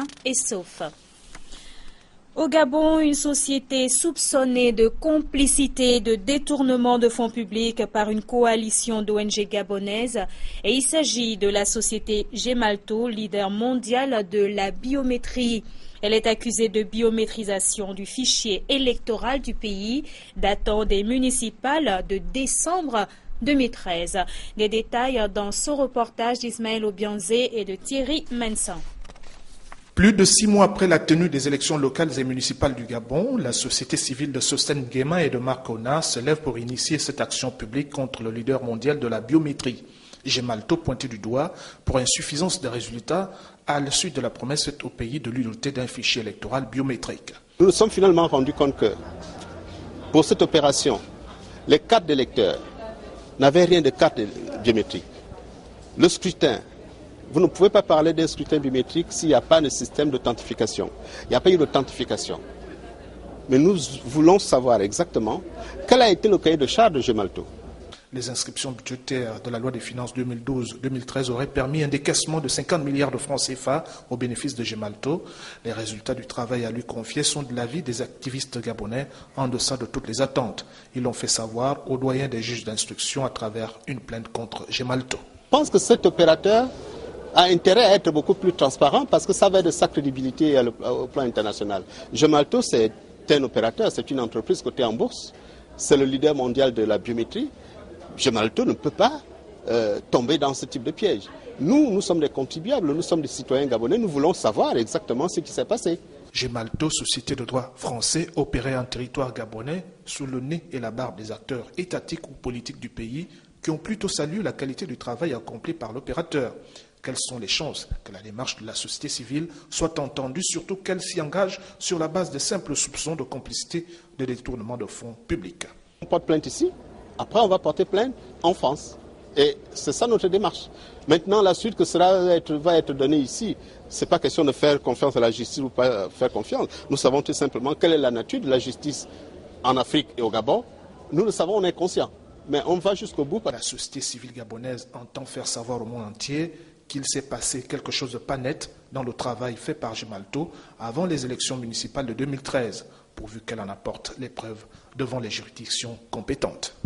sains et saufs. Au Gabon, une société soupçonnée de complicité et de détournement de fonds publics par une coalition d'ONG gabonaises. Et il s'agit de la société Gemalto, leader mondial de la biométrie. Elle est accusée de biométrisation du fichier électoral du pays, datant des municipales de décembre 2013. Des détails dans ce reportage d'Ismaël Obianzé et de Thierry Mensan. Plus de 6 mois après la tenue des élections locales et municipales du Gabon, la société civile de Sosten Nguema et de Marcona se lève pour initier cette action publique contre le leader mondial de la biométrie. Gemalto pointé du doigt pour insuffisance des résultats à la suite de la promesse faite au pays de lui doter d'un fichier électoral biométrique. Nous nous sommes finalement rendus compte que pour cette opération, les cartes d'électeurs n'avaient rien de carte biométrique. Le scrutin, vous ne pouvez pas parler d'un scrutin biométrique s'il n'y a pas de système d'authentification. Il n'y a pas eu d'authentification. Mais nous voulons savoir exactement quel a été le cahier de charge de Gemalto. Les inscriptions budgétaires de la loi des finances 2012-2013 auraient permis un décaissement de 50 milliards de francs CFA au bénéfice de Gemalto. Les résultats du travail à lui confier sont de l'avis des activistes gabonais en deçà de toutes les attentes. Ils l'ont fait savoir au doyen des juges d'instruction à travers une plainte contre Gemalto. Je pense que cet opérateur a intérêt à être beaucoup plus transparent parce que ça va de sa crédibilité au plan international. Gemalto, c'est un opérateur, c'est une entreprise cotée en bourse, c'est le leader mondial de la biométrie. Gemalto ne peut pas tomber dans ce type de piège. Nous sommes des contribuables, nous sommes des citoyens gabonais, nous voulons savoir exactement ce qui s'est passé. Gemalto, société de droit français, opérait en territoire gabonais sous le nez et la barbe des acteurs étatiques ou politiques du pays qui ont plutôt salué la qualité du travail accompli par l'opérateur. Quelles sont les chances que la démarche de la société civile soit entendue, surtout qu'elle s'y engage sur la base de simples soupçons de complicité de détournement de fonds publics? On porte plainte ici, après on va porter plainte en France. Et c'est ça notre démarche. Maintenant, la suite que cela va être donné ici, ce n'est pas question de faire confiance à la justice ou pas faire confiance. Nous savons tout simplement quelle est la nature de la justice en Afrique et au Gabon. Nous le savons, on est conscients. Mais on va jusqu'au bout. La société civile gabonaise entend faire savoir au monde entier qu'il s'est passé quelque chose de pas net dans le travail fait par Gemalto avant les élections municipales de 2013, pourvu qu'elle en apporte les preuves devant les juridictions compétentes.